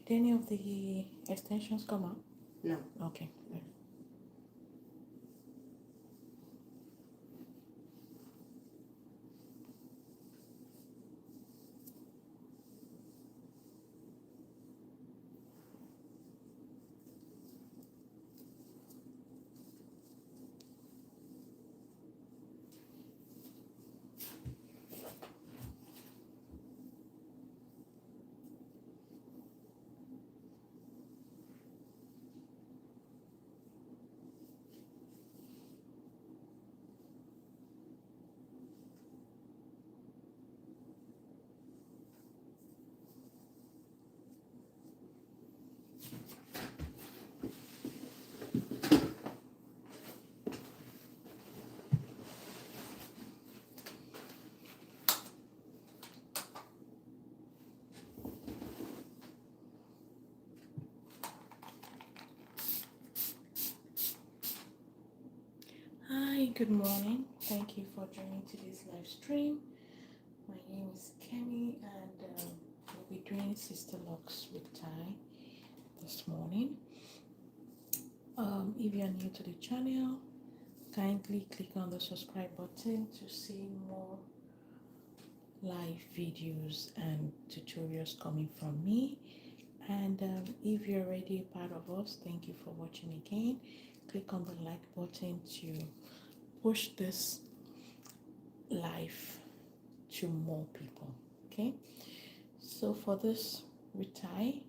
Did any of the extensions come out? No. Okay. Hi, good morning. Thank you for joining today's live stream. My name is Kemi, and we'll be doing Sisterlocks Retie this morning. If you are new to the channel, kindly click on the subscribe button to see more live videos and tutorials coming from me. And if you're already a part of us, thank you for watching again. Click on the like button to push this live to more people. Okay, so for this retie,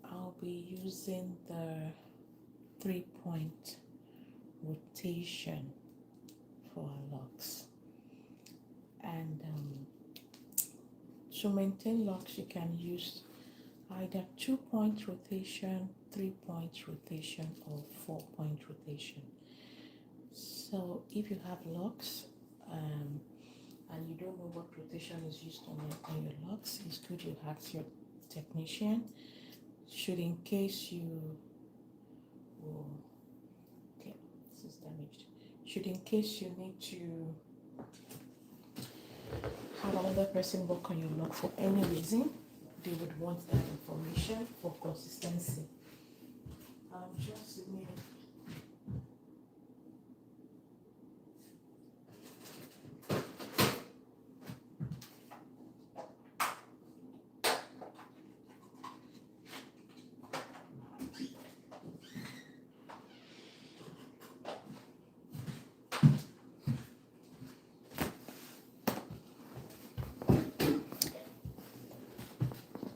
I'll be using the 3-point rotation for our locks. And to maintain locks, you can use either 2-point rotation, 3-point rotation, or 4-point rotation. So if you have locks and you don't know what rotation is used on your locks, it's good you ask your technician. Should in case you okay, this is damaged. Should in case you need to have another person work on your lock for any reason, they would want that information for consistency. Just a minute.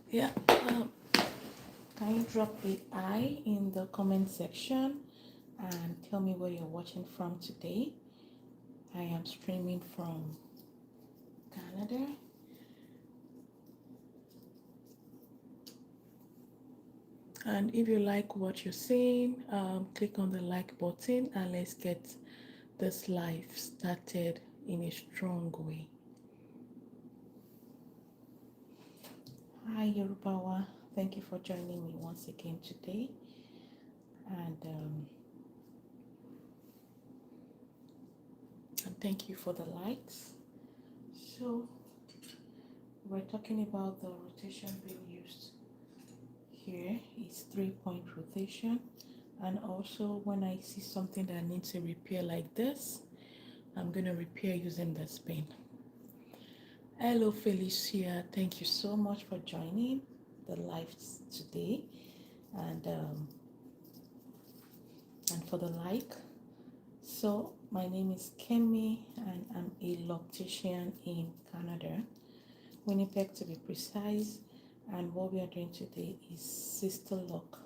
Yeah, can you drop a I in the comment section and tell me where you're watching from today? I am streaming from Canada. And if you like what you're seeing, click on the like button and let's get this live started in a strong way. Hi Yorubawa, thank you for joining me once again today. And thank you for the likes. So we're talking about the rotation being used here is 3-point rotation. And also when I see something that needs a repair like this, I'm going to repair using this pin. Hello Felicia, thank you so much for joining the live today, and for the like. So my name is Kemi and I'm a loctician in Canada, Winnipeg to be precise, and what we are doing today is Sisterlocks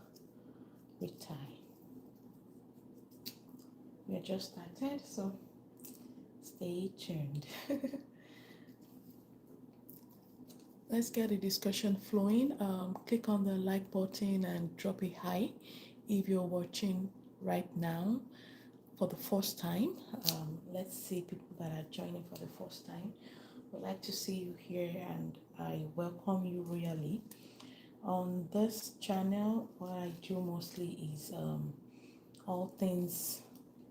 Retie. We are just started, so stay tuned. Let's get the discussion flowing. Click on the like button and drop a hi if you're watching right now for the first time. Let's see people that are joining for the first time. We'd like to see you here and I welcome you royally. On this channel, what I do mostly is all things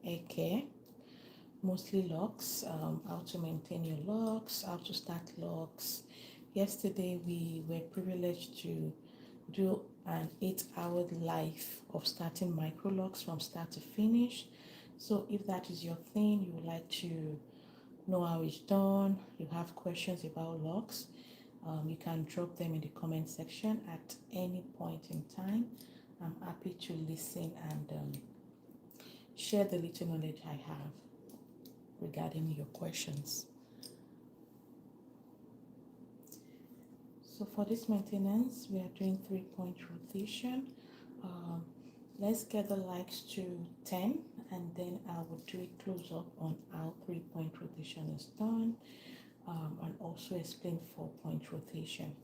hair care, mostly locks, how to maintain your locks, how to start locks. Yesterday we were privileged to do an 8-hour life of starting micro locks from start to finish. So if that is your thing, you would like to know how it's done, you have questions about locks, you can drop them in the comment section at any point in time. I'm happy to listen and share the little knowledge I have regarding your questions. So for this maintenance, we are doing 3-point rotation. Let's get the likes to 10, and then I will do a close up on how 3-point rotation is done, and also explain 4-point rotation.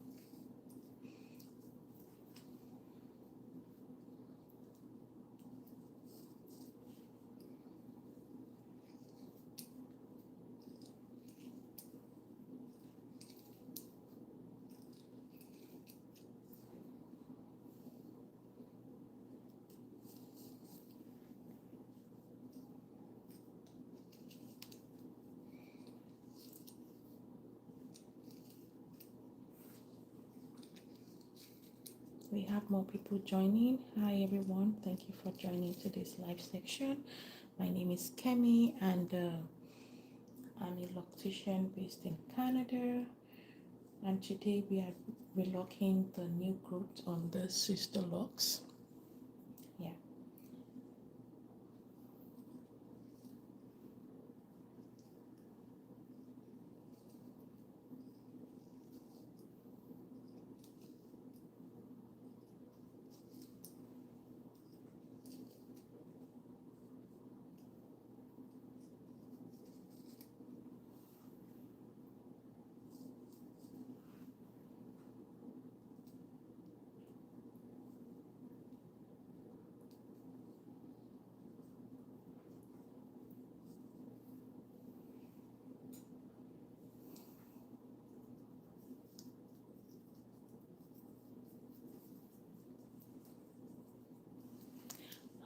We have more people joining. Hi everyone, thank you for joining today's live section. My name is Kemi, and I'm a loctician based in Canada. And today we are relocking the new group on the Sisterlocks. Yeah.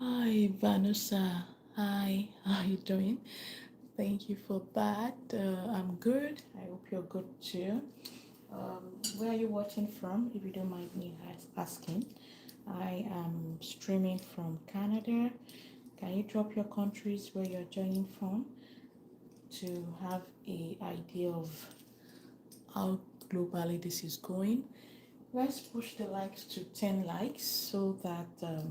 Hi Vanessa. Hi, how are you doing? Thank you for that. I'm good. I hope you're good too. Where are you watching from, if you don't mind me asking? I am streaming from Canada. Can you drop your countries where you're joining from to have a idea of how globally this is going? Let's push the likes to 10 likes so that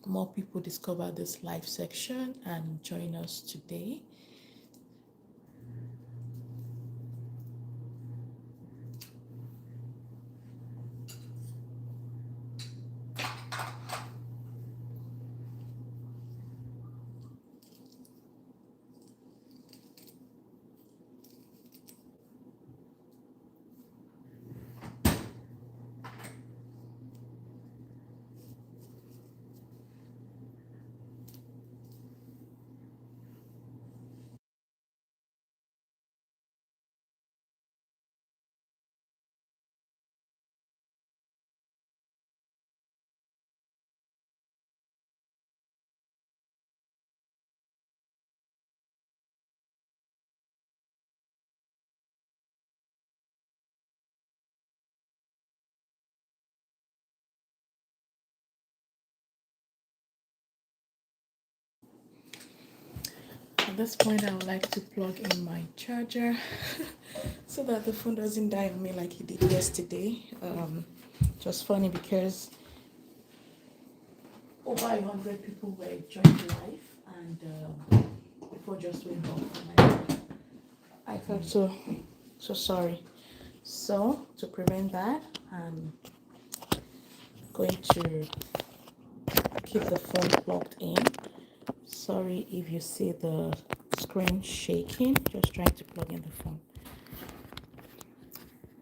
more people discover this live section and join us today. At this point, I would like to plug in my charger so that the phone doesn't die on me like it did yesterday. It was funny because over 100 people were joined live, and people just went off. I felt so sorry. So to prevent that, I'm going to keep the phone plugged in. Sorry if you see the screen shaking, just trying to plug in the phone.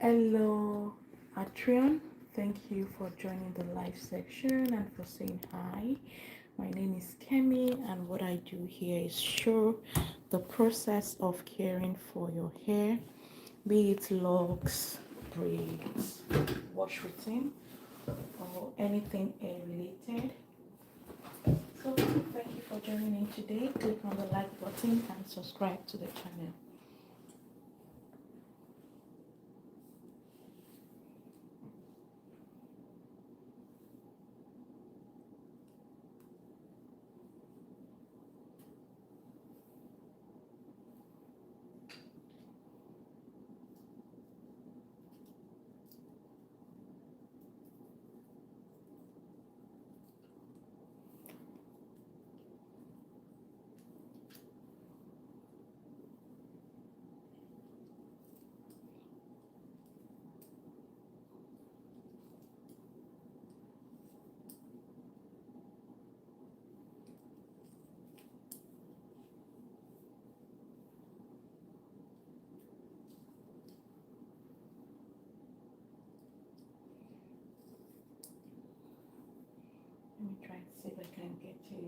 Hello Atrion, thank you for joining the live section and for saying hi. My name is Kemi, and what I do here is show the process of caring for your hair, be it locks, braids, wash routine, or anything hair related. So thank you for joining in today. Click on the like button and subscribe to the channel.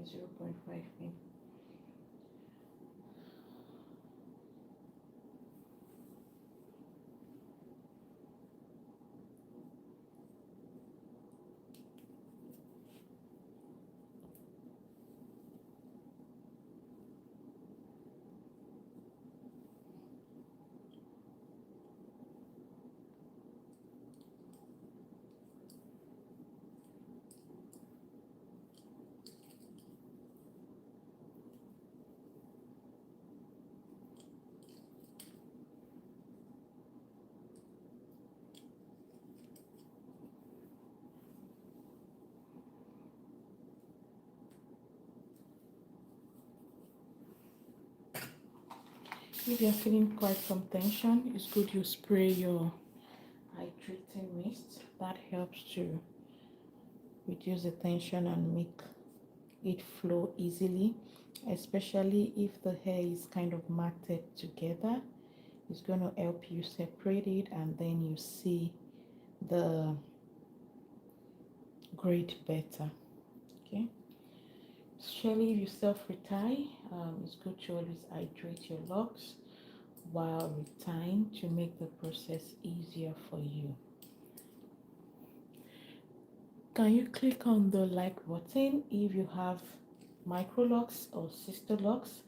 0.5 pin. If you're feeling quite some tension, it's good you spray your hydrating mist. That helps to reduce the tension and make it flow easily, especially if the hair is kind of matted together. It's going to help you separate it, and then you see the braid better. Okay, especially if you self-retie, it's good to always hydrate your locks while retying to make the process easier for you. Can you click on the like button if you have micro locks or sister locks?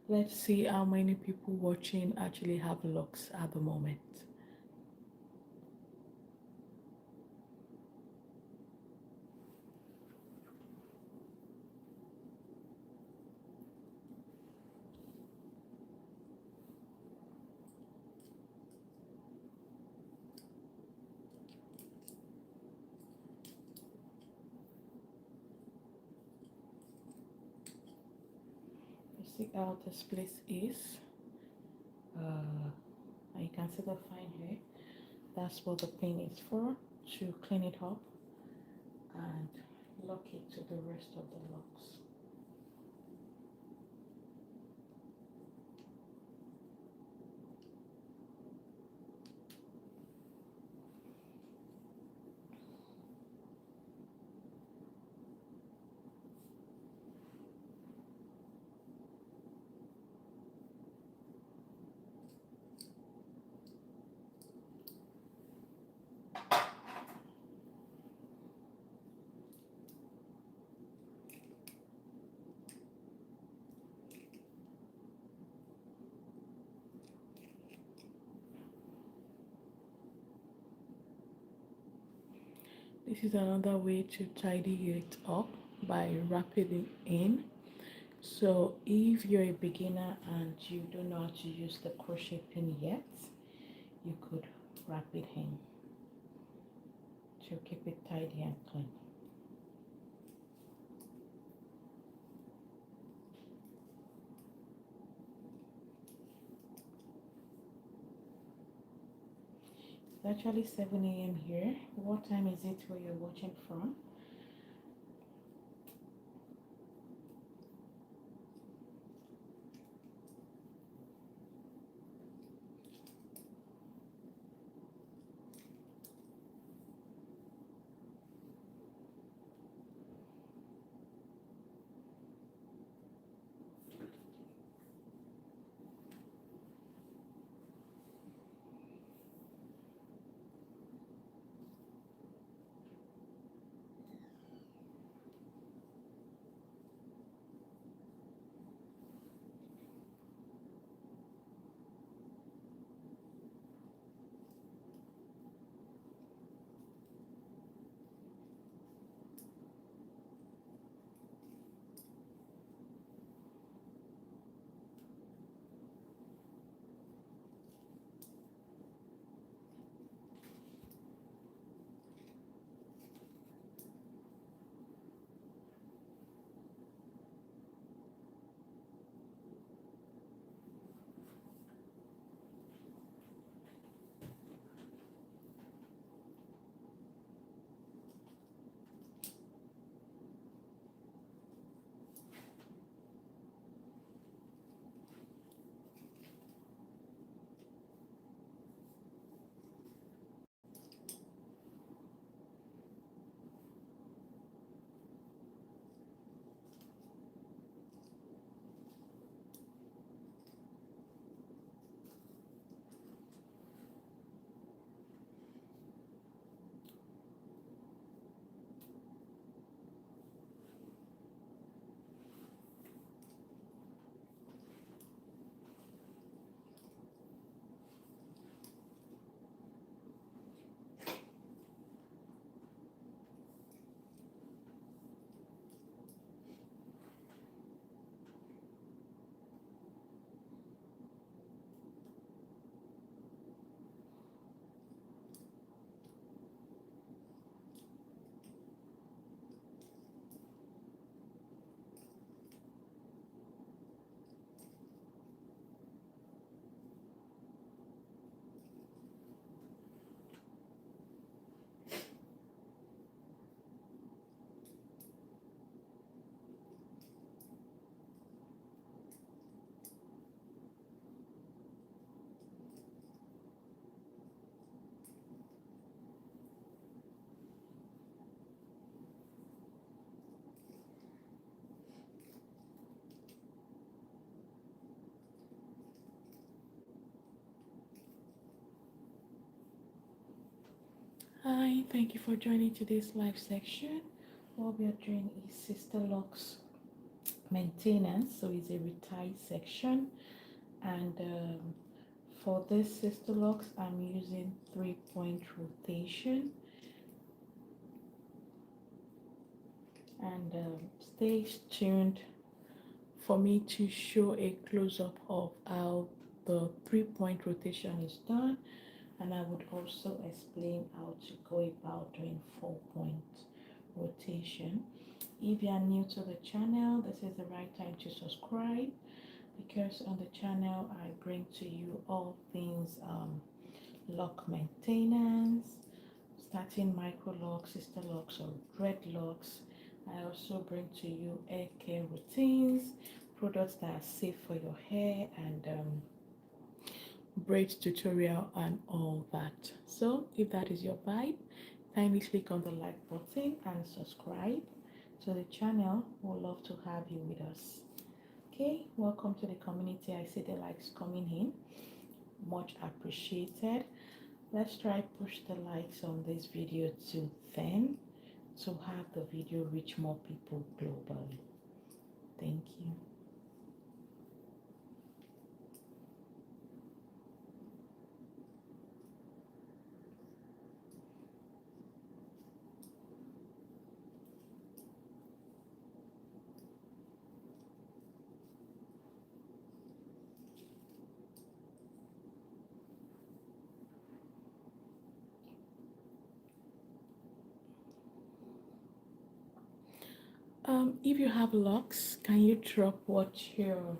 Let's see how many people watching actually have locks at the moment. You see how this place is? And you can see the fine hair. That's what the pin is for, to clean it up and lock it to the rest of the locks. This is another way to tidy it up by wrapping it in. So if you're a beginner and you don't know how to use the crochet pin yet, you could wrap it in to keep it tidy and clean. It's actually 7 a.m. here. What time is it where you're watching from? thank you for joining today's live section. What we are doing is Sisterlocks Maintenance, so it's a retie section, and for this Sisterlocks I'm using 3-point rotation, and stay tuned for me to show a close-up of how the 3-point rotation is done, and I would also explain how to go about doing 4-point rotation. If you are new to the channel, this is the right time to subscribe, because on the channel I bring to you all things lock maintenance, starting micro locks, sister locks, or dreadlocks. I also bring to you hair care routines, products that are safe for your hair, and braids tutorial and all that. So if that is your vibe, kindly click on the like button and subscribe to the channel. We'd love to have you with us. Okay, welcome to the community. I see the likes coming in, much appreciated. Let's try push the likes on this video to 10 to have the video reach more people globally. Thank you. If you have locks, can you drop what your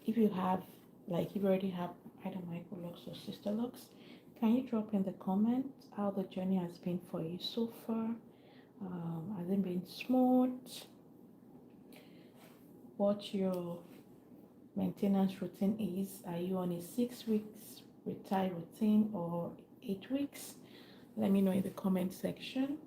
if you have, like, if you already have either micro locks or sister locks, can you drop in the comments how the journey has been for you so far? Has it been smooth? What your maintenance routine is? Are you on a 6 weeks retire routine or 8 weeks? Let me know in the comment section.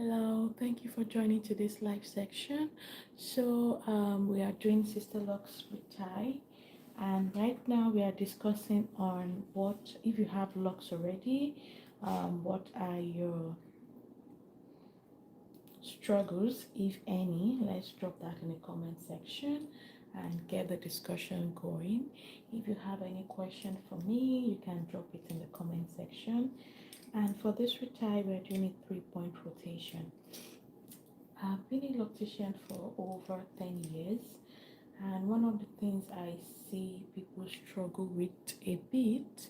Hello, thank you for joining to this live section. So we are doing Sisterlocks Retie, and right now we are discussing on what, if you have locks already, what are your struggles, if any. Let's drop that in the comment section and get the discussion going. If you have any question for me, you can drop it in the comment section. And for this retie, we're doing a 3-point rotation. I've been a loctician for over 10 years, and one of the things I see people struggle with a bit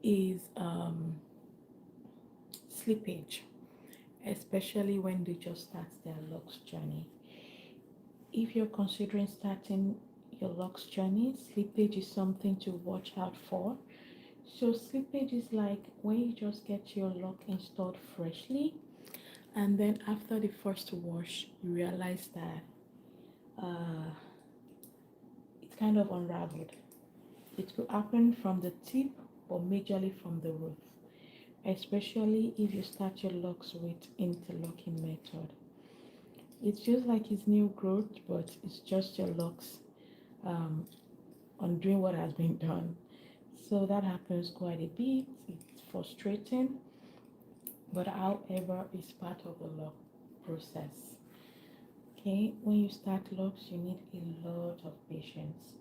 is slippage, especially when they just start their locks journey. If you're considering starting your locks journey, slippage is something to watch out for. So slippage is like when you just get your lock installed freshly, and then after the first wash you realize that it's kind of unraveled. It will happen from the tip or majorly from the roof, especially if you start your locks with interlocking method. It's just like it's new growth, but it's just your locks undoing what has been done. So that happens quite a bit. It's frustrating, but however, it's part of the lock process. Okay, when you start locks, you need a lot of patience.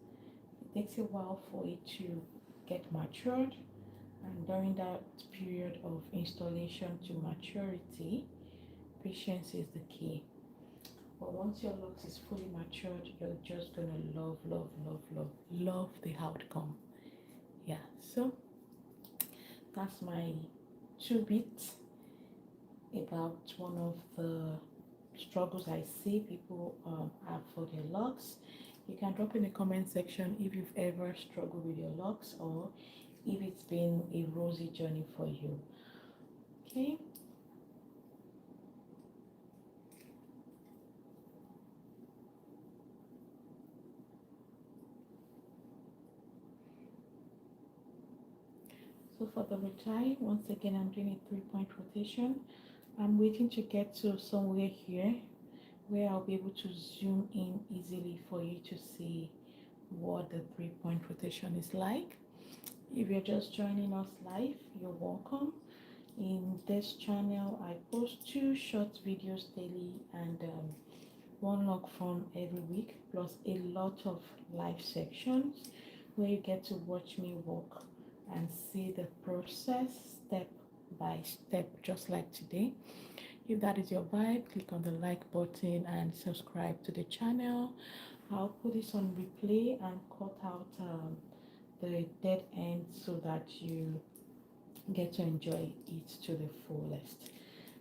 It takes a while for it to get matured, And during that period of installation to maturity, patience is the key. But once your locks is fully matured, you're just gonna love the outcome. Yeah, so that's my 2 bits about one of the struggles I see people have for their locks. You can drop in the comment section if you've ever struggled with your locks or if it's been a rosy journey for you. Okay. So for the retie, once again, I'm doing a 3-point rotation. I'm waiting to get to somewhere here where I'll be able to zoom in easily for you to see what the 3-point rotation is like. If you're just joining us live, you're welcome. In this channel, I post 2 short videos daily and 1 log from every week, plus a lot of live sections where you get to watch me work and see the process step by step, just like today. If that is your vibe, click on the like button and subscribe to the channel. I'll put this on replay and cut out the dead end so that you get to enjoy it to the fullest.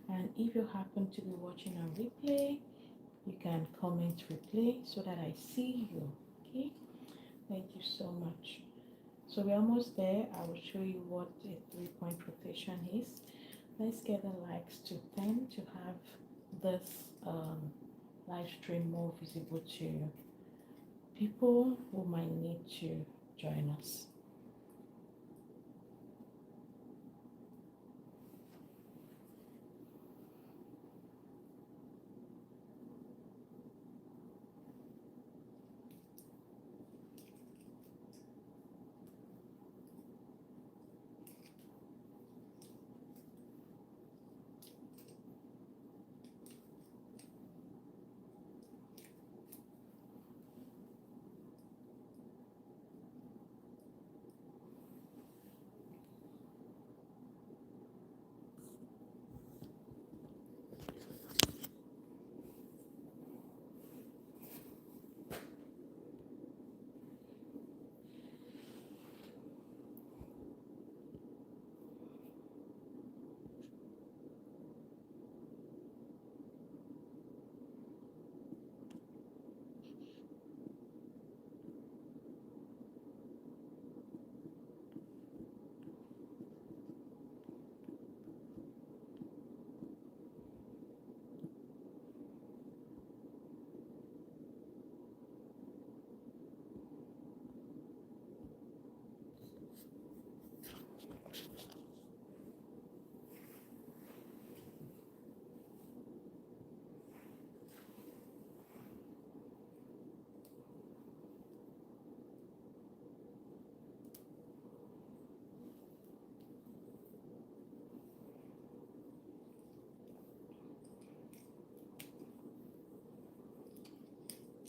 And if you happen to be watching a replay, you can comment replay so that I see you. Okay, thank you so much. So we're almost there. I will show you what a 3-point rotation is. Let's get the likes to 10 to have this live stream more visible to people who might need to join us.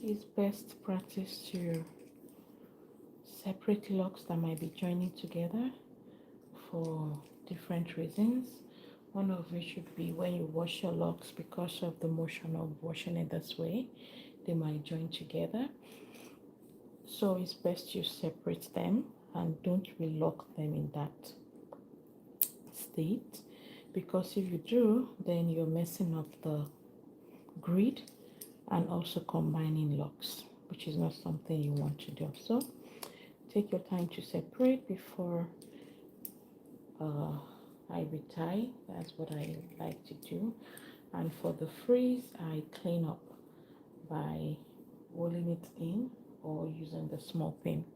It's best practice to separate locks that might be joining together for different reasons. One of which should be when you wash your locks, because of the motion of washing it this way, they might join together. So it's best you separate them and don't relock them in that state, because if you do, then you're messing up the grid and also combining locks, which is not something you want to do. So take your time to separate before I retie. That's what I like to do. And for the frizz, I clean up by rolling it in or using the small pin.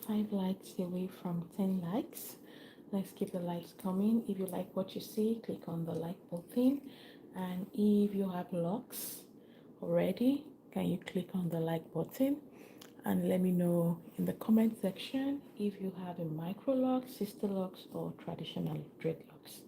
5 likes away from 10 likes. Let's keep the likes coming. If you like what you see, click on the like button. And if you have locks already, can you click on the like button? And let me know in the comment section if you have a micro lock, sister locks, or traditional dreadlocks.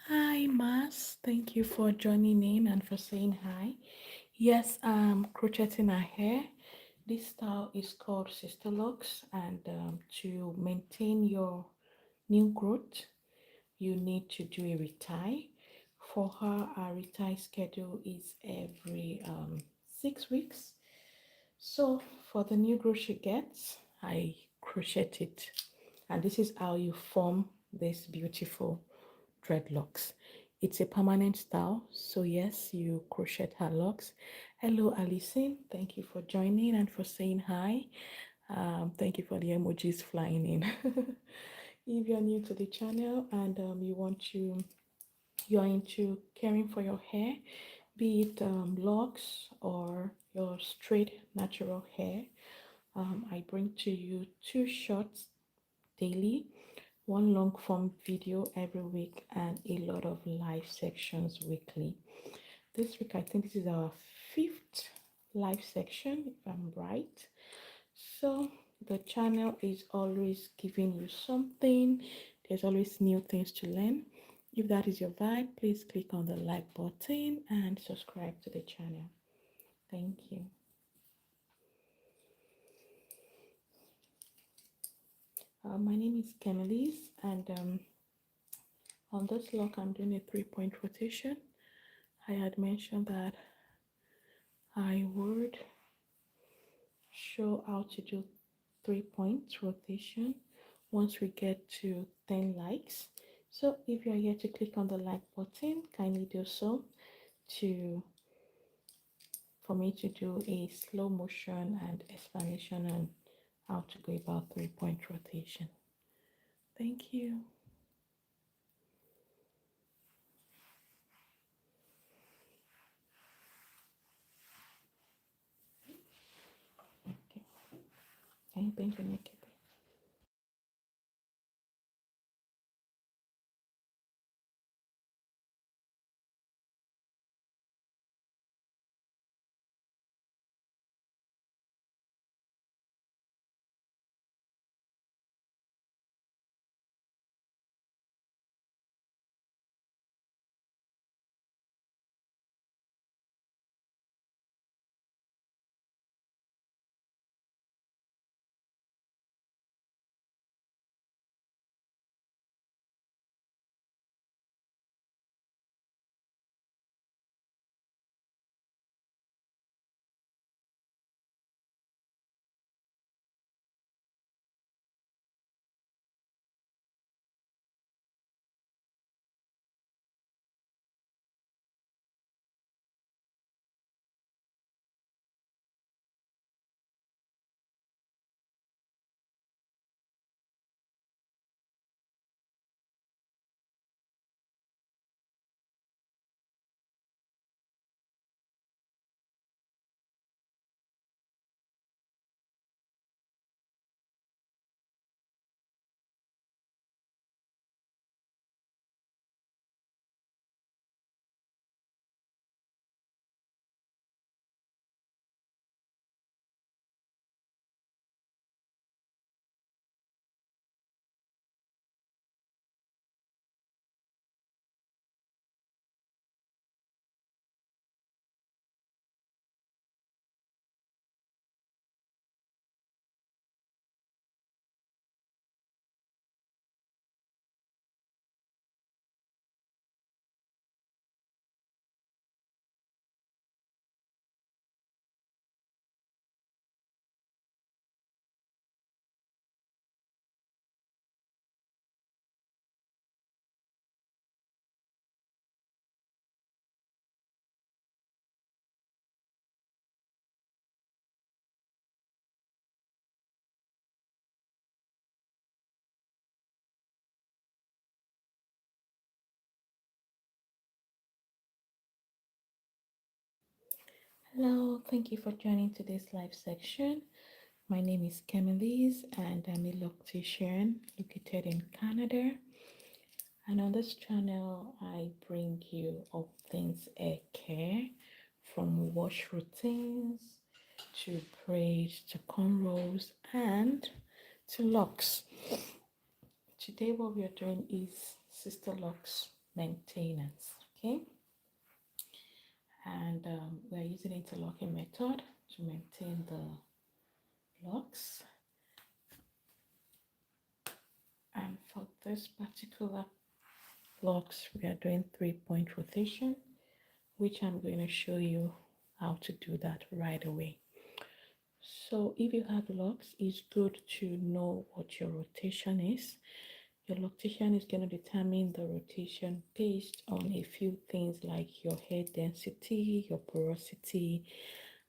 Hi, Mas. Thank you for joining in and for saying hi. Yes, I'm crocheting her hair. This style is called Sisterlocks, and to maintain your new growth, you need to do a retie. For her, our retie schedule is every 6 weeks. So for the new growth she gets, I crochet it, and this is how you form this beautiful dreadlocks. It's a permanent style, so yes, you crochet her locks. Hello, Alison. Thank you for joining and for saying hi. Thank you for the emojis flying in. If you're new to the channel and you are into caring for your hair, be it locks or your straight natural hair, I bring to you 2 shorts daily, one long form video every week, and a lot of live sections weekly. This week, I think this is our 5th live section, if I'm right. So the channel is always giving you something. There's always new things to learn. If that is your vibe, please click on the like button and subscribe to the channel. Thank you. My name is KemLis, and on this lock I'm doing a 3-point rotation. I had mentioned that I would show how to do 3-point rotation once we get to 10 likes. So if you are here to click on the like button, kindly do so to for me to do a slow motion and explanation on how to go about 3-point rotation. Thank you. Okay. Can you bend your neck a bit? Hello, thank you for joining today's live section. My name is KemLis and I'm a loctician located in Canada. And on this channel, I bring you all things hair care, from wash routines to braids to cornrows and to locks. Today, what we are doing is Sisterlocks maintenance, okay? And we're using interlocking method to maintain the locks. And for this particular locks, we are doing 3-point rotation, which I'm going to show you how to do that right away. So if you have locks, it's good to know what your rotation is. Your rotation is going to determine the rotation based on a few things like your hair density, your porosity,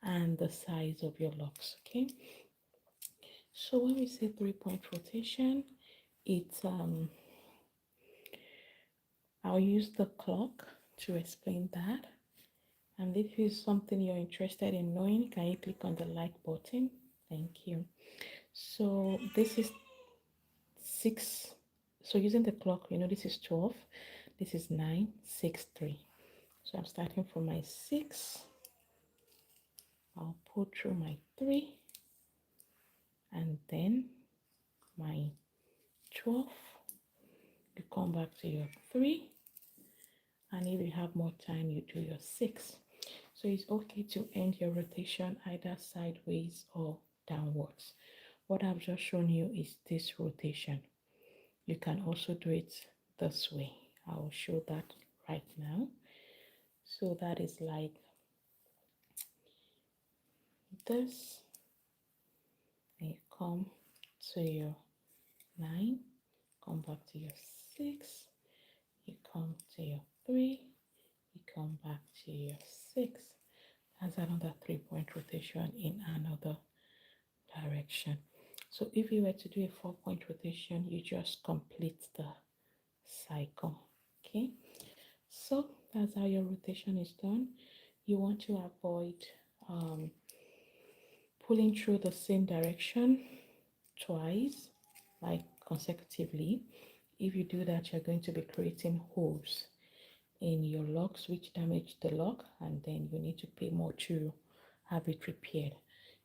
and the size of your locks, okay? So when we say 3-point rotation, it's I'll use the clock to explain that. And if this is something you're interested in knowing, can you click on the like button? Thank you. So this is 6. So using the clock, this is 12. This is 9, 6, 3. So I'm starting from my 6. I'll pull through my 3. And then my 12. You come back to your 3. And if you have more time, you do your 6. So it's okay to end your rotation either sideways or downwards. What I've just shown you is this rotation. You can also do it this way. I will show that right now. So that is like this. And you come to your 9, come back to your 6, you come to your 3, you come back to your 6. That's another 3-point rotation in another direction. So if you were to do a 4-point rotation, you just complete the cycle. Okay, so that's how your rotation is done. You want to avoid pulling through the same direction twice, like consecutively. If you do that, you're going to be creating holes in your locks which damage the lock, and then you need to pay more to have it repaired.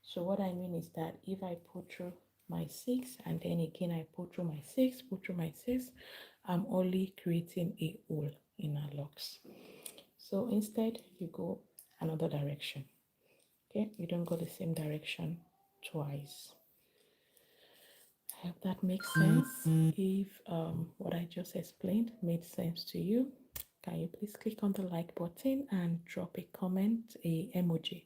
So what I mean is that if I pull through my 6 and then again I pull through my 6, I'm only creating a hole in our locks. So instead you go another direction. Okay, you don't go the same direction twice. I hope that makes sense. If what I just explained made sense to you, can you please click on the like button and drop a comment, a emoji.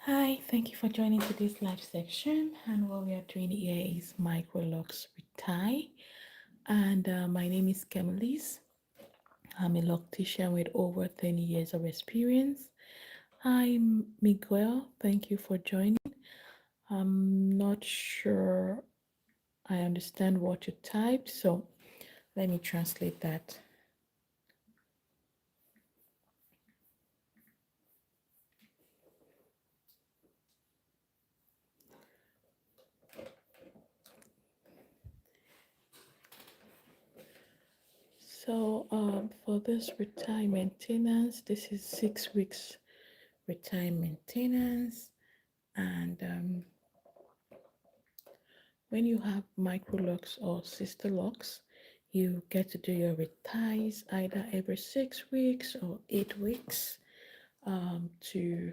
Hi, thank you for joining today's live section. And what we are doing here is Microlocks Retie. And my name is KemLis. I'm a loctician with over 10 years of experience. Hi, Miguel. Thank you for joining. I'm not sure I understand what you typed, so let me translate that. So for this retie maintenance, this is 6 weeks retie maintenance. And when you have microlocks or sisterlocks, you get to do your reties either every 6 weeks or 8 weeks to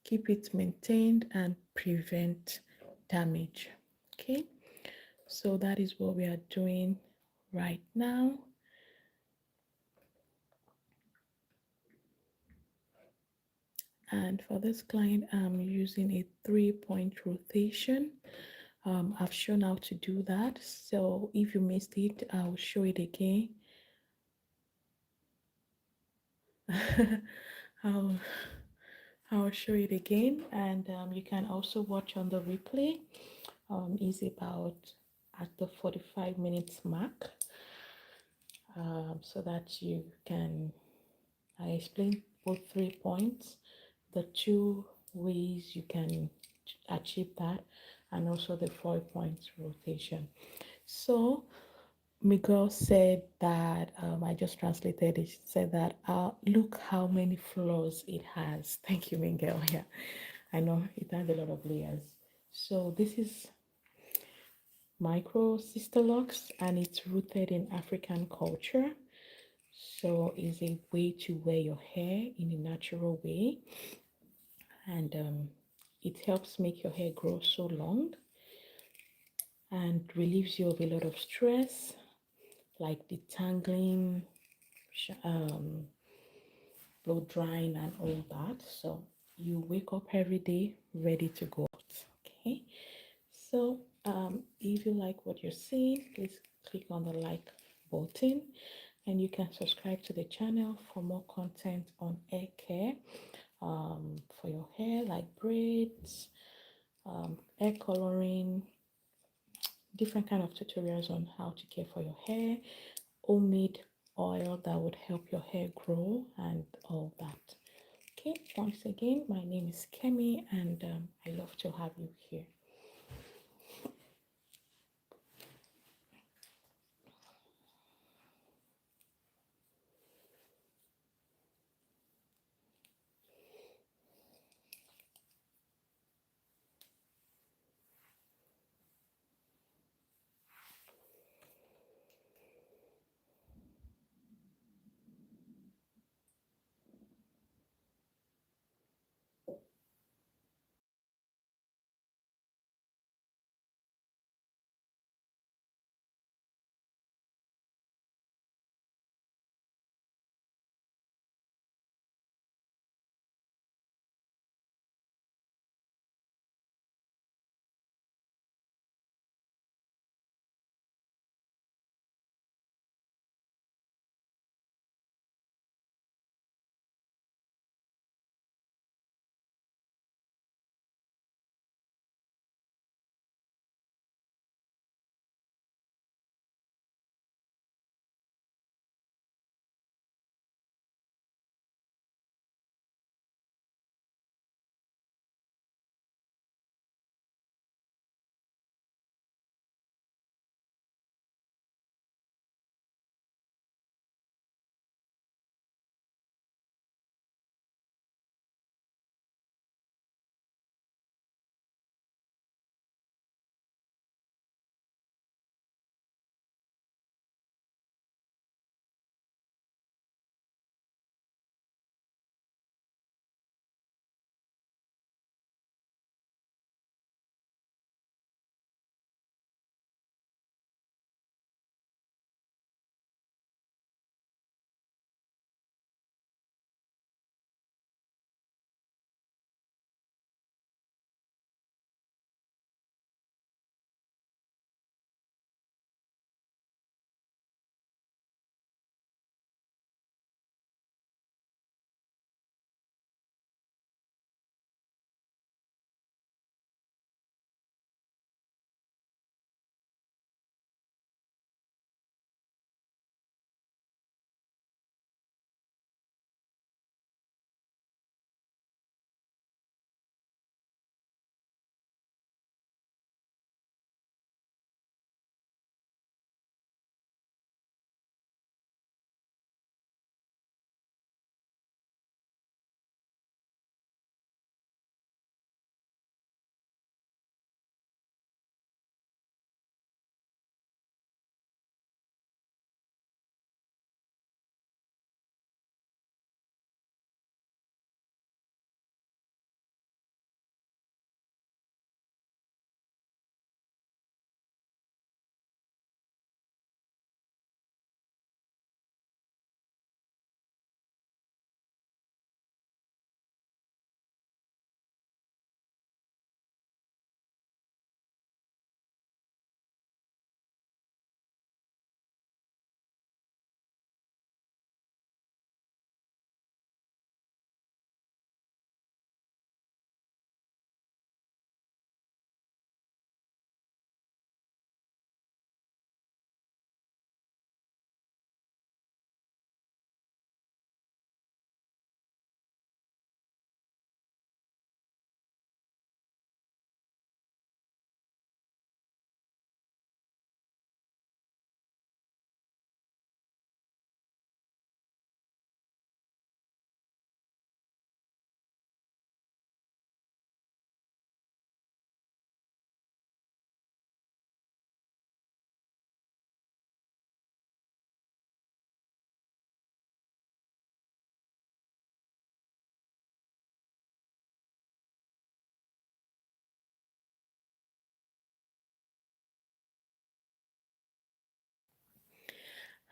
keep it maintained and prevent damage. Okay, so that is what we are doing right now. And for this client, I'm using a 3-point rotation. I've shown how to do that. So if you missed it, I'll show it again. I'll, I'll show it again. And you can also watch on the replay. Is about at the 45 minutes mark. So that you can, I explained both 3 points, the 2 ways you can achieve that, and also the 4 points rotation. So Miguel said that, I just translated it, said that look how many floors it has. Thank you, Miguel. Yeah, I know it has a lot of layers. So this is micro sisterlocks and it's rooted in African culture. So it's a way to wear your hair in a natural way, and it helps make your hair grow so long and relieves you of a lot of stress like detangling, blow drying and all that. So you wake up every day ready to go out. Okay, so if you like what you're seeing, please click on the like button, and you can subscribe to the channel for more content on hair care, for your hair, like braids, hair coloring, different kind of tutorials on how to care for your hair, homemade oil that would help your hair grow, and all that. Okay, once again, my name is Kemi, and I love to have you here.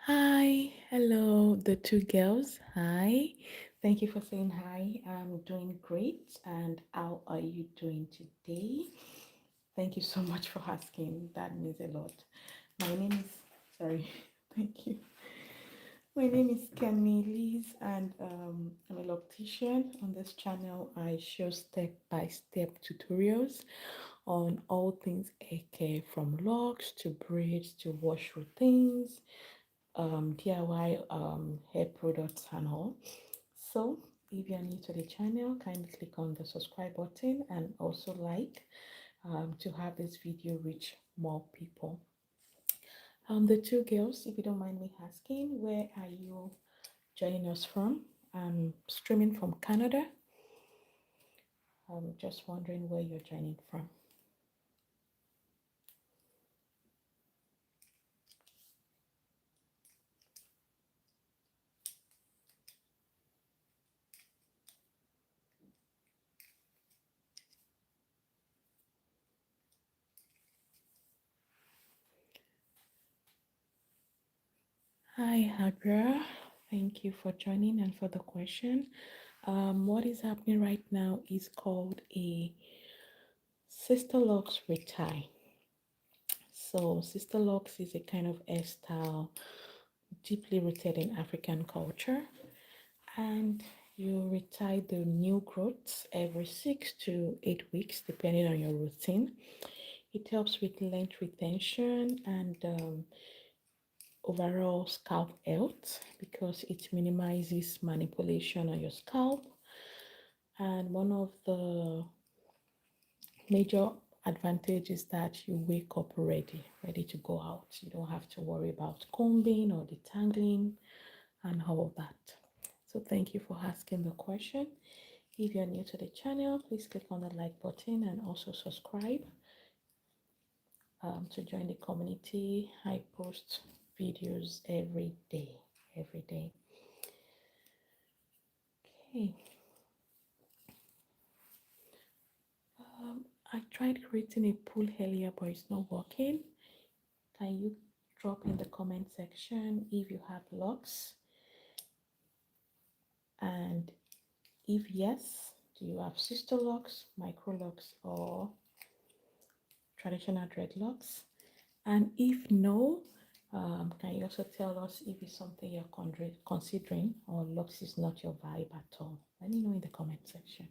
Hi, hello, the two girls. Hi, Thank you for saying hi. I'm doing great. And how are you doing today? Thank you so much for asking. That means a lot. My name is, sorry, thank you. My name is KemLis, and I'm a loctician. On this channel, I show step-by-step tutorials on all things hair care, from locks to braids to wash routines, DIY hair products and all. So if you're new to the channel, kindly click on the subscribe button and also like to have this video reach more people. The two girls, if you don't mind me asking, where are you joining us from? I'm streaming from Canada. I'm just wondering where you're joining from. Hi, Abra. Thank you for joining and for the question. What is happening right now is called a Sisterlocks Retie. So Sisterlocks is a kind of hairstyle deeply rooted in African culture, and you retie the new growths every 6 to 8 weeks depending on your routine. It helps with length retention and overall scalp health because it minimizes manipulation on your scalp. And one of the major advantage is that you wake up ready to go out. You don't have to worry about combing or detangling and all of that. So thank you for asking the question. If you're new to the channel, please click on the like button and also subscribe to join the community. I post videos every day. Okay. I tried creating a poll earlier, but it's not working. Can you drop in the comment section if you have locks? And if yes, do you have sister locks, micro locks, or traditional dreadlocks? And if no, can you also tell us if it's something you're considering or locks is not your vibe at all? Let me know in the comment section.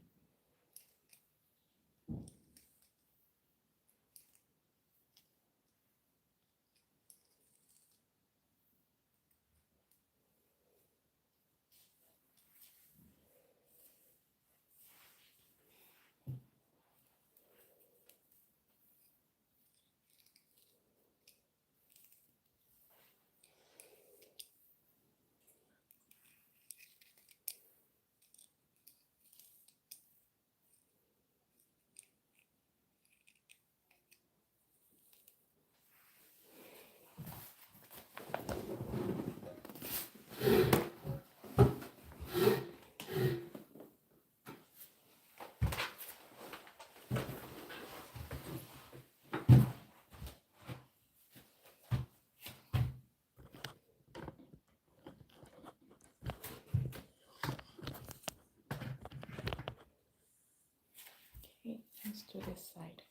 Okay, let's do this side.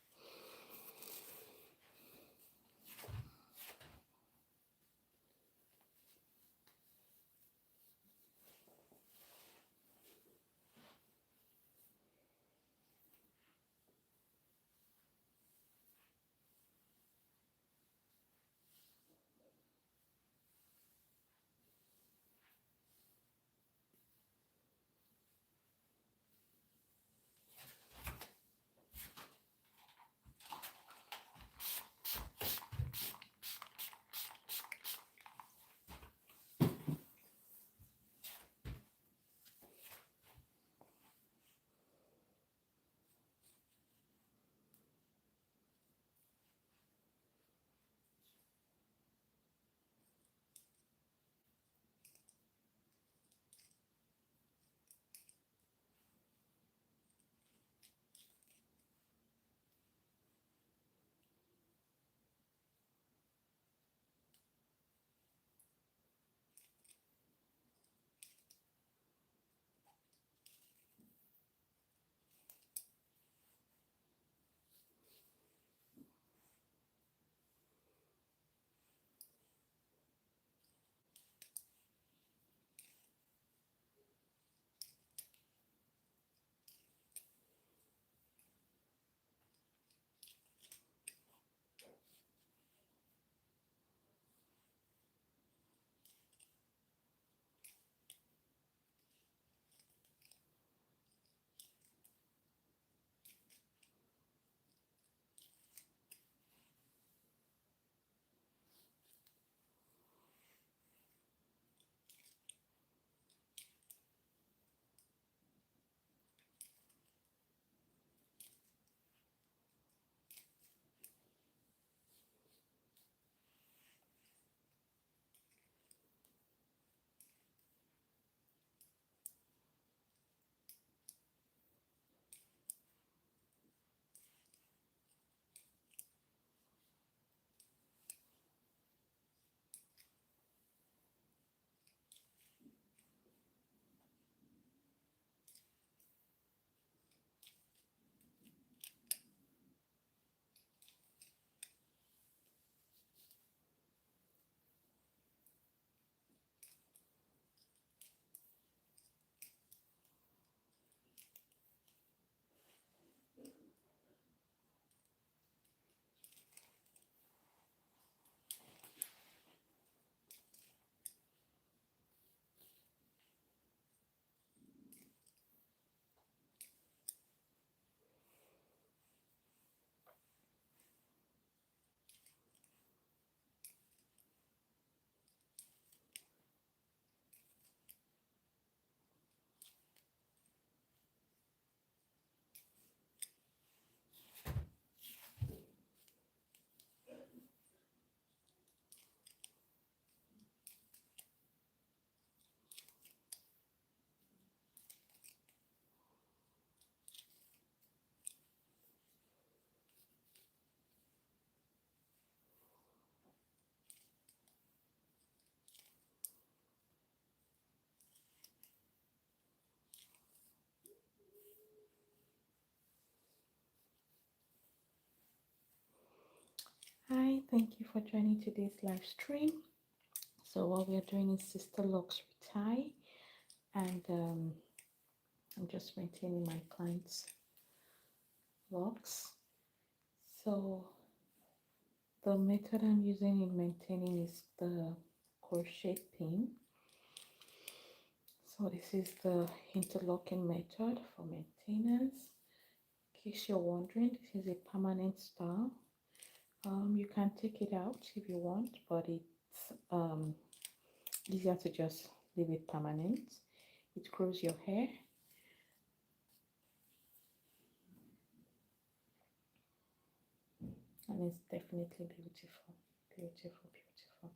Hi, thank you for joining today's live stream. So what we are doing is Sisterlocks Retie, and I'm just maintaining my client's locks. So the method I'm using in maintaining is the crochet pin. So this is the interlocking method for maintenance. In case you're wondering, this is a permanent style. You can take it out if you want, but it's easier to just leave it permanent. It grows your hair. And it's definitely beautiful, beautiful, beautiful.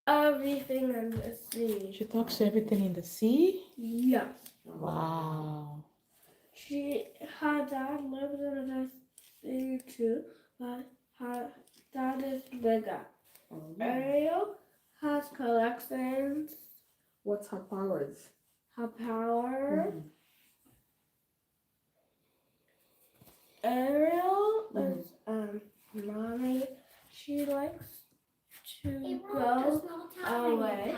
Everything in the sea. She talks to everything in the sea? Yes. Wow. Her dad lives in the sea too, but her dad is bigger. Ariel has collections. What's her powers? Her power. Ariel is mommy. She likes to go away.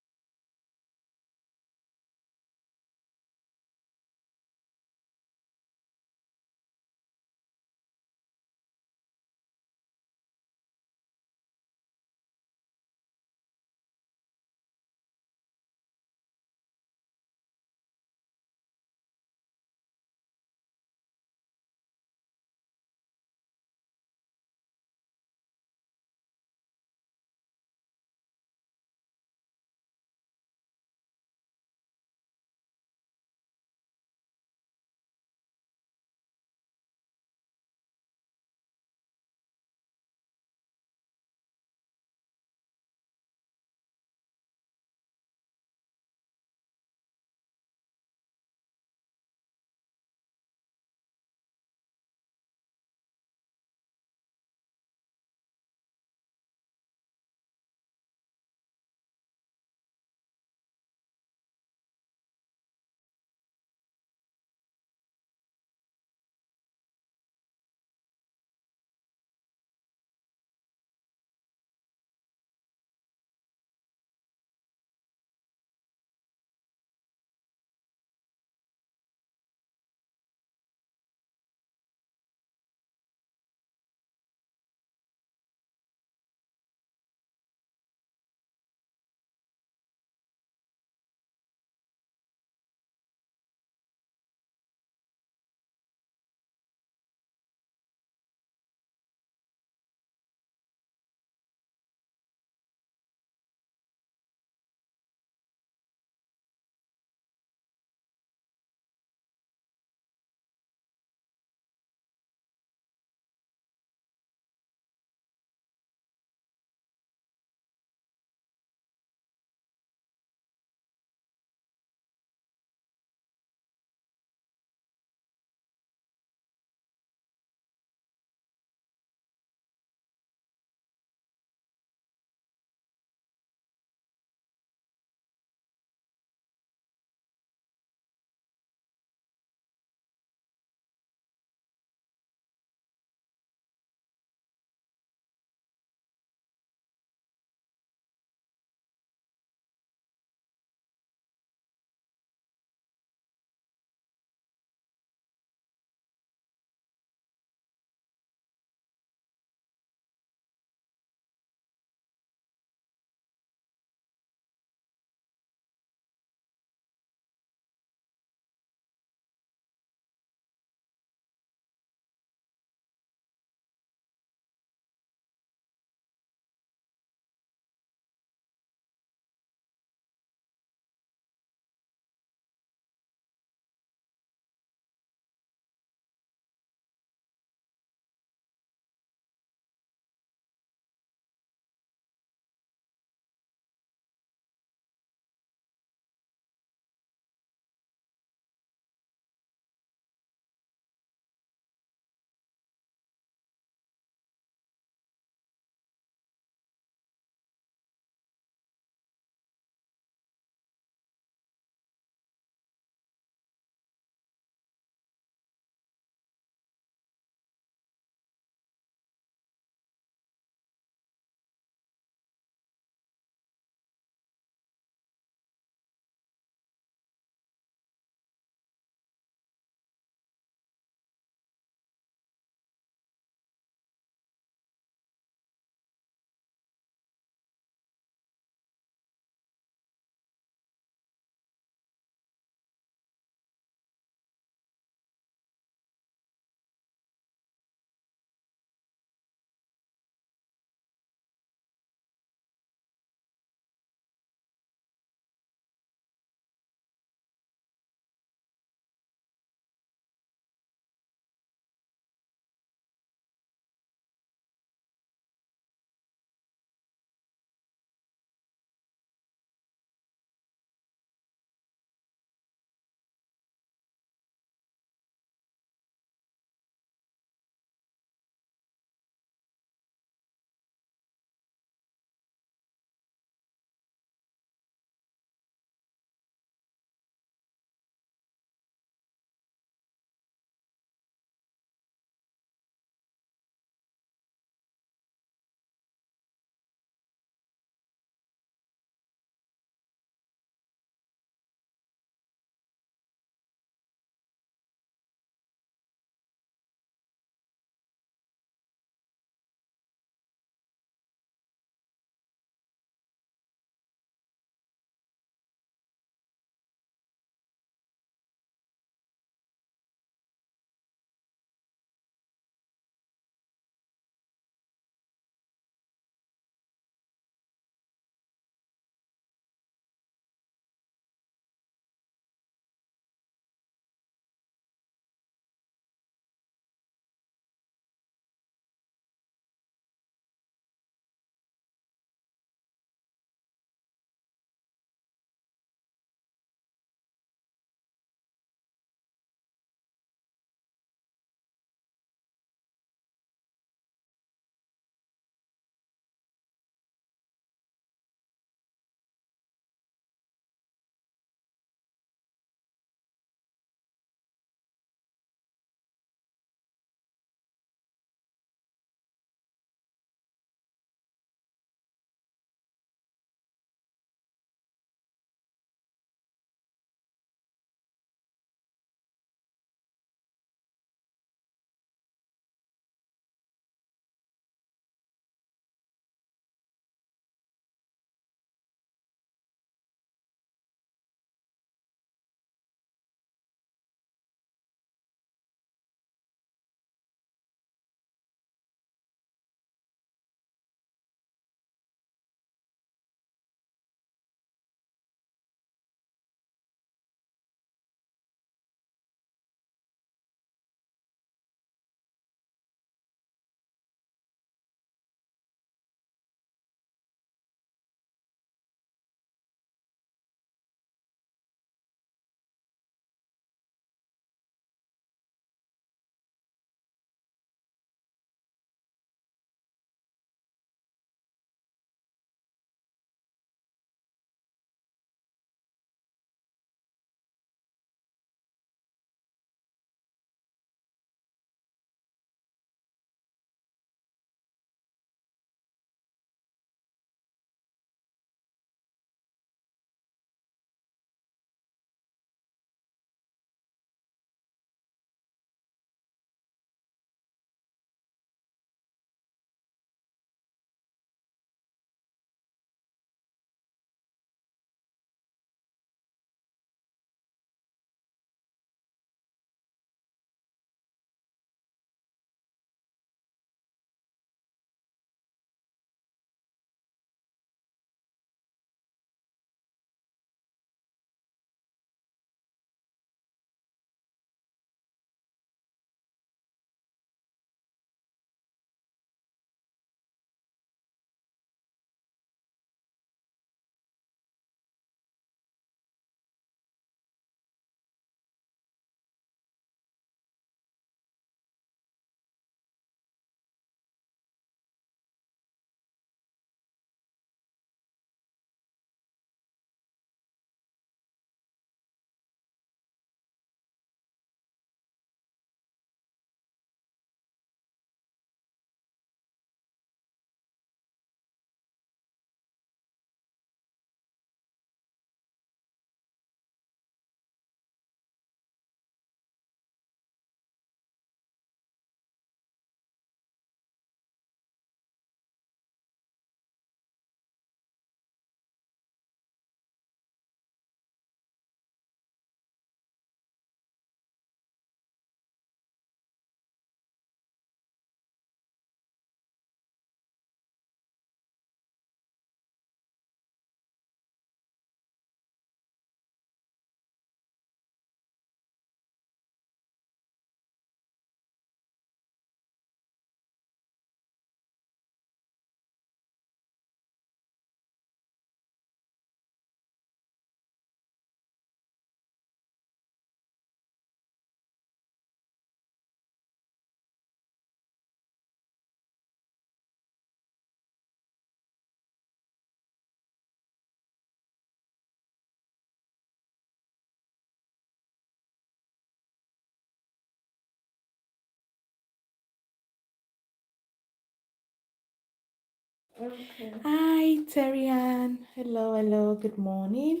Okay. Hi, Terian. Hello, good morning.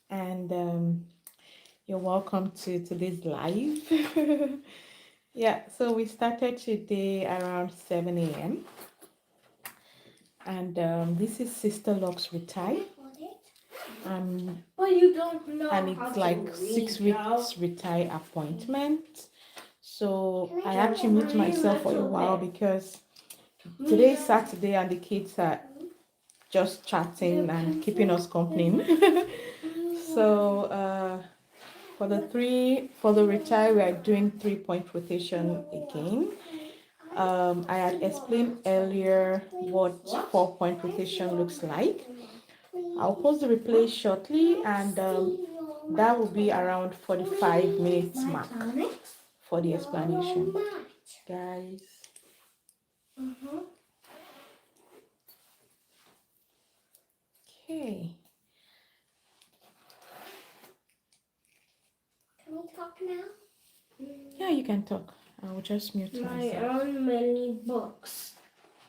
And you're welcome to today's live. Yeah, so we started today around 7 a.m. And this is Sisterlocks Retie. But you don't know And it's like 6 weeks retie appointment. So I actually mute myself for a while because today is Saturday and the kids are just chatting and keeping us company. So for the retire, we are doing 3-point rotation again. I had explained earlier what 4-point rotation looks like. I'll post the replay shortly, and that will be around 45 minutes mark for the explanation, guys. Okay. Can we talk now? Yeah, you can talk. I will just mute myself. My own mini books.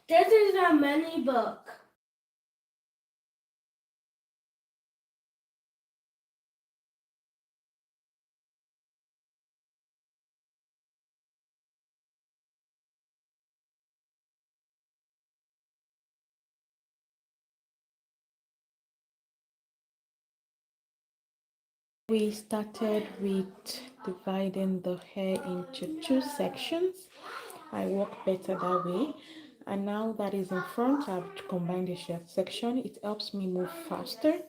This is a mini book. We started with dividing the hair into 2 sections. I work better that way. And now that is in front, I've combined the section. It helps me move faster.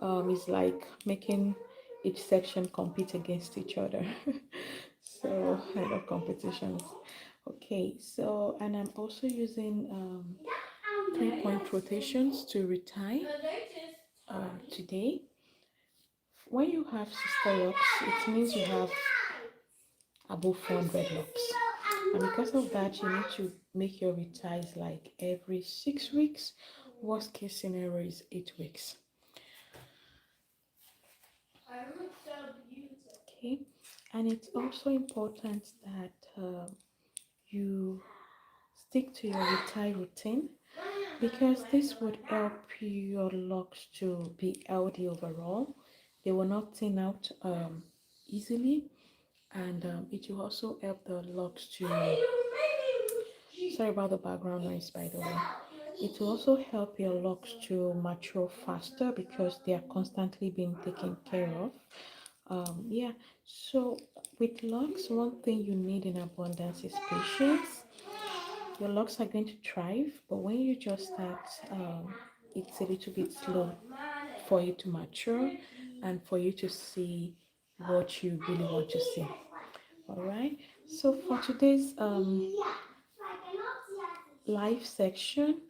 It's like making each section compete against each other. So I love competitions. Okay, so and I'm also using 3-point rotations to retie today. When you have sister locks, it means you have above 400 locks, and because of that you need to make your reties like every 6 weeks. Worst case scenario is 8 weeks. Okay, and it's also important that you stick to your retie routine, because this would help your locks to be healthy overall. They will not thin out easily, and it will also help the locks to, sorry about the background noise by the way, it will also help your locks to mature faster because they are constantly being taken care of. Yeah, so with locks, one thing you need in abundance is patience. Your locks are going to thrive, but when you just start, it's a little bit slow for you to mature and for you to see what you really want to see. All right, so for today's live section,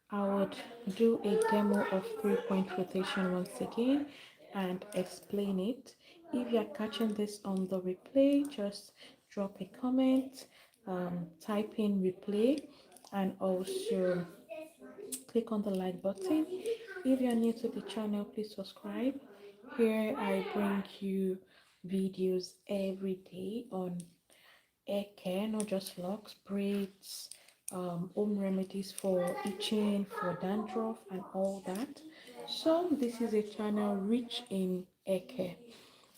I would do a demo of 3-point rotation once again and explain it. If you're catching this on the replay, just drop a comment, type in replay, and also click on the like button. If you're new to the channel, please subscribe. Here I bring you videos every day on hair care, not just locks, braids, home remedies for itching, for dandruff, and all that. So this is a channel rich in hair care.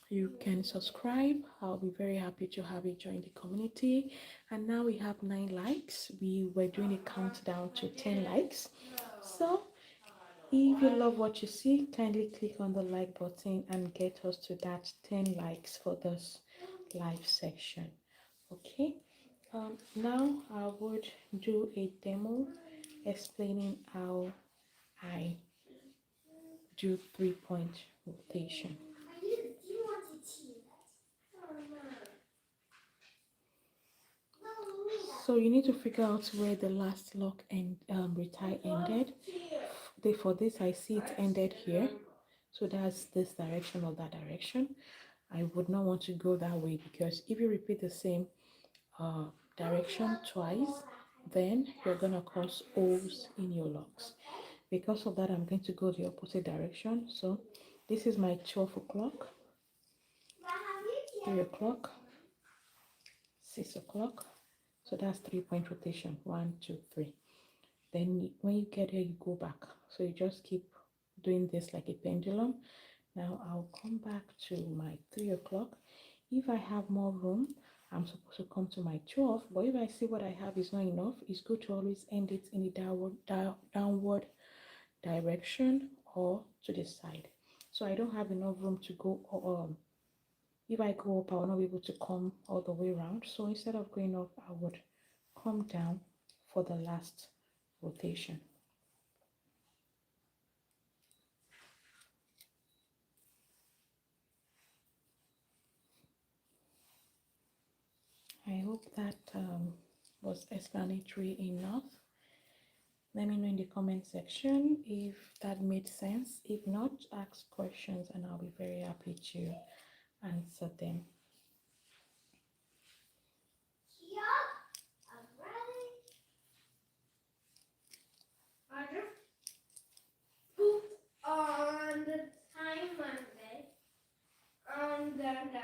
You can subscribe. I'll be very happy to have you join the community. And now we have 9 likes. We were doing a countdown to 10 likes. So if you love what you see, kindly click on the like button and get us to that 10 likes for this live section. Okay, now I would do a demo explaining how I do 3-point rotation. So you need to figure out where the last lock and retie ended. For this, I see it ended here. So that's this direction or that direction. I would not want to go that way, because if you repeat the same uh, direction twice, then you're gonna cause holes in your locks. Because of that, I'm going to go the opposite direction. So this is my 12 o'clock, 3 o'clock, 6 o'clock. So that's 3-point rotation. 1, 2, 3. Then when you get here, you go back. So you just keep doing this like a pendulum. Now I'll come back to my 3 o'clock. If I have more room, I'm supposed to come to my 12. But if I see what I have is not enough, it's good to always end it in the downward direction or to the side. So I don't have enough room to go. If I go up, I will not be able to come all the way around. So instead of going up, I would come down for the last rotation. I hope that was explanatory enough. Let me know in the comment section if that made sense. If not, ask questions and I'll be very happy to answer them. Yeah, I'm ready. I just put on the time Monday and then the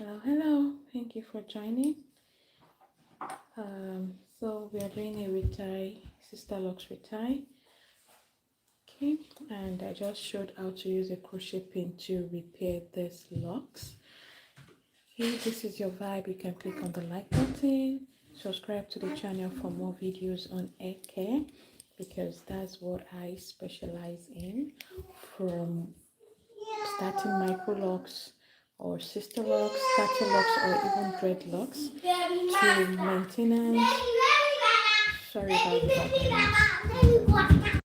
Hello, thank you for joining. So we are doing a retie, Sisterlocks Retie. Okay, and I just showed how to use a crochet pin to repair these locks. If this is your vibe, you can click on the like button, subscribe to the channel for more videos on hair care, because that's what I specialize in, from starting micro locks or sister locks, starter locks, or even dreadlocks to maintenance. Sorry about the background.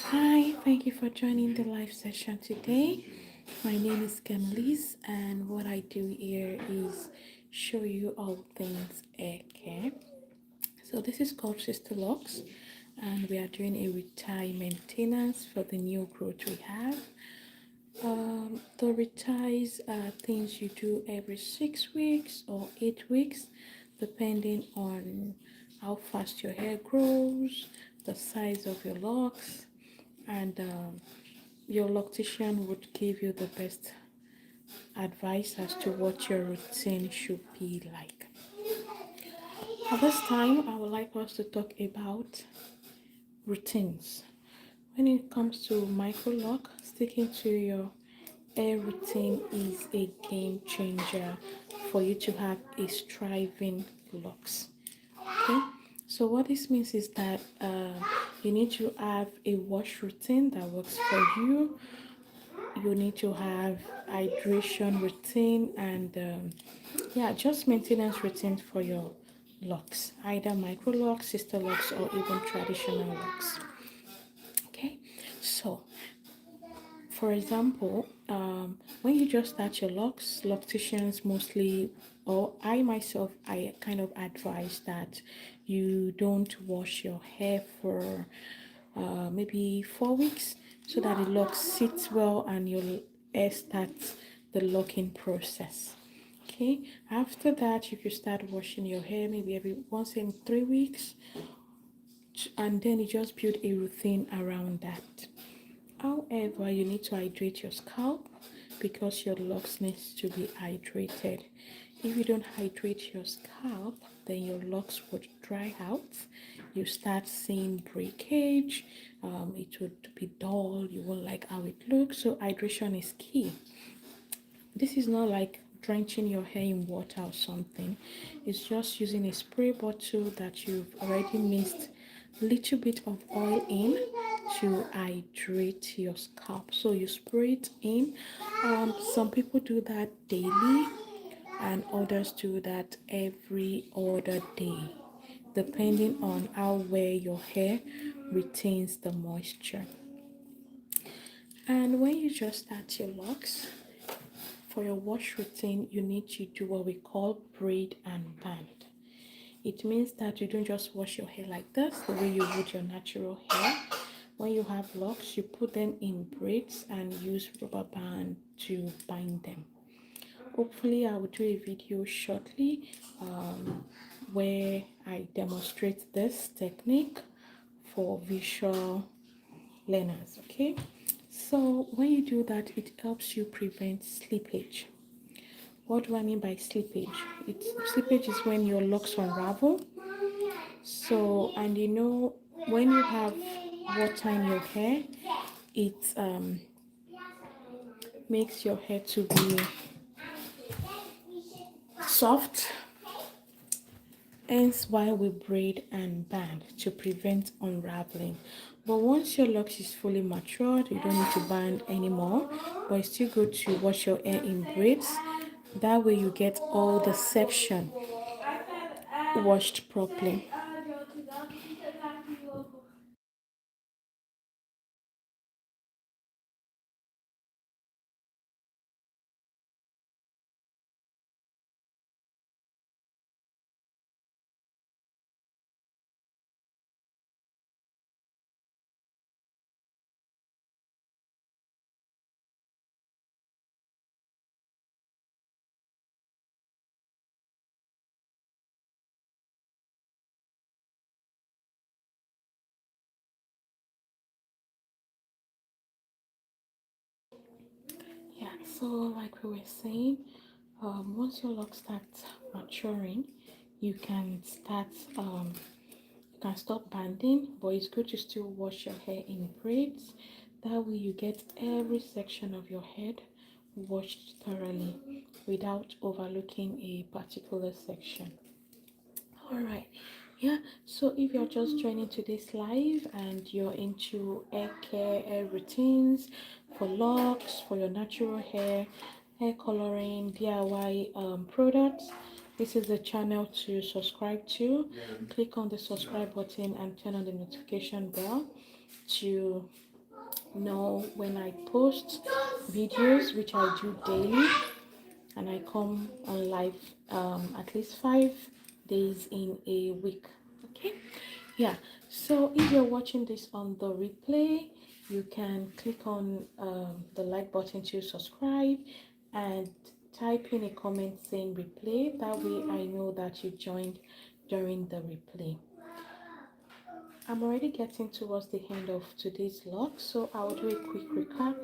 Hi, thank you for joining the live session today. My name is KemLis, and what I do here is show you all things hair care. So this is called Sisterlocks, and we are doing a retie maintenance for the new growth we have. The reties are things you do every 6 weeks or 8 weeks, depending on how fast your hair grows, the size of your locks, and your loctician would give you the best advice as to what your routine should be like. At this time, I would like us to talk about routines. When it comes to micro lock, sticking to your hair routine is a game changer for you to have a striving locks. Okay, so what this means is that you need to have a wash routine that works for you. You need to have hydration routine and yeah, just maintenance routine for your locks, either micro locks, sister locks, or even traditional locks. Okay, so for example, when you just start your locks, locticians mostly, or I myself, I kind of advise that you don't wash your hair for maybe 4 weeks, so that the lock sits well and your hair starts the locking process. Okay, after that, you could start washing your hair maybe every once in 3 weeks, and then you just build a routine around that. However, you need to hydrate your scalp because your locks needs to be hydrated. If you don't hydrate your scalp, then your locks would dry out. You start seeing breakage. It would be dull. You won't like how it looks. So hydration is key. This is not like drenching your hair in water or something. It's just using a spray bottle that you've already mixed little bit of oil in to hydrate your scalp. So you spray it in. Some people do that daily and others do that every other day, depending on how well your hair retains the moisture. And when you just start your locks, for your wash routine, you need to do what we call braid and band. It means that you don't just wash your hair like this, the way you would your natural hair. When you have locks, you put them in braids and use rubber band to bind them. Hopefully, I will do a video shortly where I demonstrate this technique for visual learners. Okay, so when you do that, it helps you prevent slippage. What do I mean by slippage? Slippage is when your locks unravel. So, and you know, when you have water in your hair, it makes your hair to be soft. Hence why we braid and band to prevent unraveling. But once your locks is fully matured, you don't need to band anymore. But it's still good to wash your hair in braids. That way you get all the section washed properly. Yeah, so like we were saying, once your locks start maturing, you can start you can stop banding, but it's good to still wash your hair in braids. That way you get every section of your head washed thoroughly without overlooking a particular section. All right, yeah, so if you're just joining today's live and you're into hair care, hair routines for locks, for your natural hair coloring, DIY products, this is the channel to subscribe to. Click on the subscribe button and turn on the notification bell to know when I post videos, which I do daily, and I come on live at least 5 days in a week. Okay, yeah. So if you're watching this on the replay, you can click on the like button to subscribe and type in a comment saying replay. That way I know that you joined during the replay. I'm already getting towards the end of today's log, so I'll do a quick recap.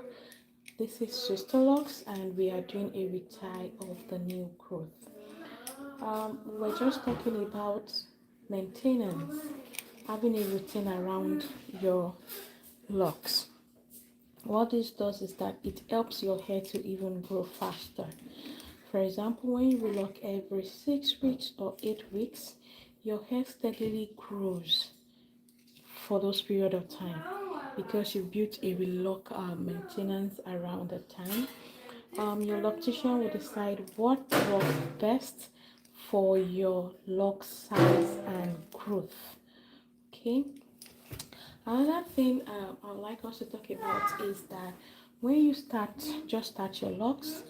This is Sisterlocks and we are doing a retie of the new growth. We're just talking about maintenance, having a routine around your locks. What this does is that it helps your hair to even grow faster. For example, when you relock every 6 weeks or 8 weeks, your hair steadily grows for those period of time because you built a relock maintenance around the time. Your loctician will decide what works best for your lock size and growth. Okay. Another thing I would like us to talk about is that when you just start your locks,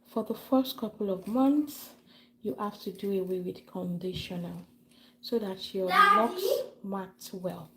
for the first couple of months, you have to do away with conditioner so that your locks mat well.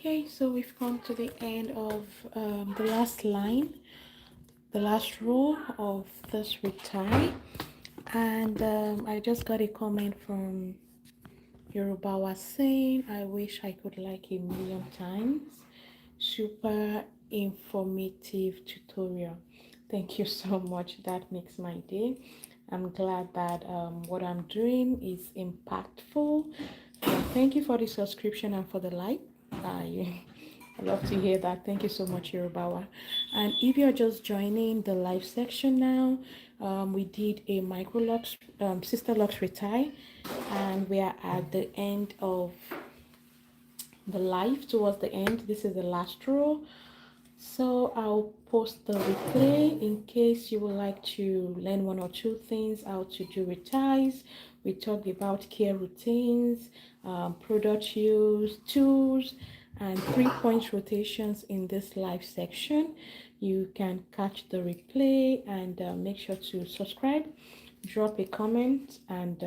Okay, so we've come to the end of the last line, the last row of this retie, and I just got a comment from Yoruba was saying, I wish I could like a million times. Super informative tutorial. Thank you so much. That makes my day. I'm glad that what I'm doing is impactful. Thank you for the subscription and for the like. I love to hear that. Thank you so much, Yorubawa. And if you're just joining the live section now, we did a microlocks, Sisterlocks Retie, and we are at the end of the live, towards the end. This is the last row. So I'll post the replay in case you would like to learn one or two things how to do reties. We talked about care routines, product use, tools, and 3-point rotations in this live section. You can catch the replay and make sure to subscribe, drop a comment, and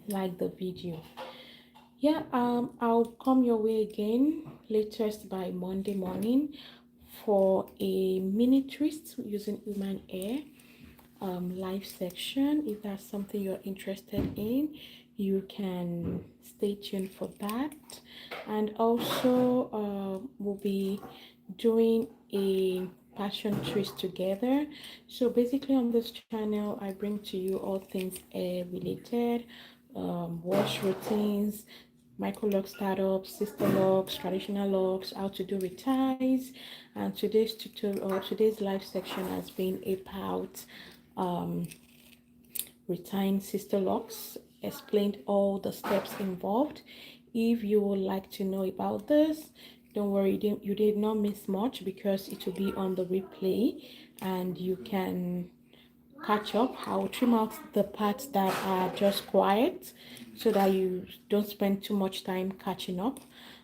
like the video. Yeah, I'll come your way again latest by Monday morning for a mini twist using human hair live section. If that's something you're interested in, you can stay tuned for that. And also we'll be doing a passion twist together. So basically on this channel I bring to you all things hair related, wash routines, micro lock startups, sister locks, traditional locks, how to do reties. And today's tutorial or today's live section has been about retying sister locks, explained all the steps involved. If you would like to know about this, don't worry, you did not miss much because it will be on the replay and you can catch up. I will trim out the parts that are just quiet so that you don't spend too much time catching up,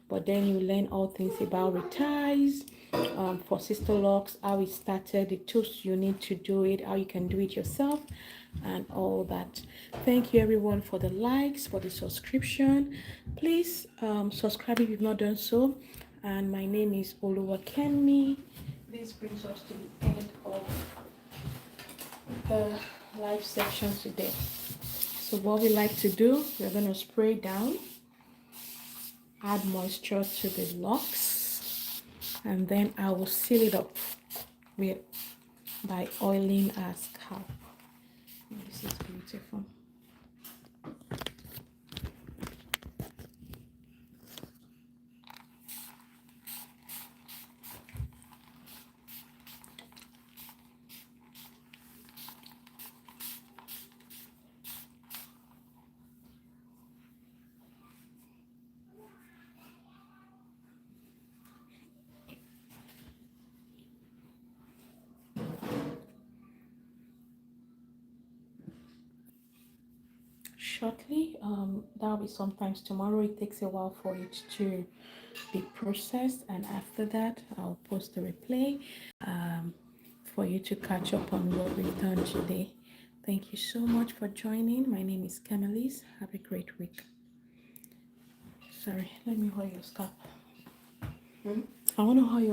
but then you learn all things about reties, for sister locks, how it started, the tools you need to do it, how you can do it yourself, and all that. Thank you everyone for the likes, for the subscription. Please subscribe if you've not done so. And my name is BraidsbyKemLis. This brings us to the end of the live section today. So what we like to do, we're going to spray down, add moisture to the locks, and then I will seal it up with by oiling our scalp. This is beautiful. Shortly, that'll be sometimes tomorrow. It takes a while for it to be processed, and after that I'll post the replay for you to catch up on what we've done today. Thank you so much for joining. My name is KemLis. Have a great week. Sorry, let me hold your scalp. I want to hold your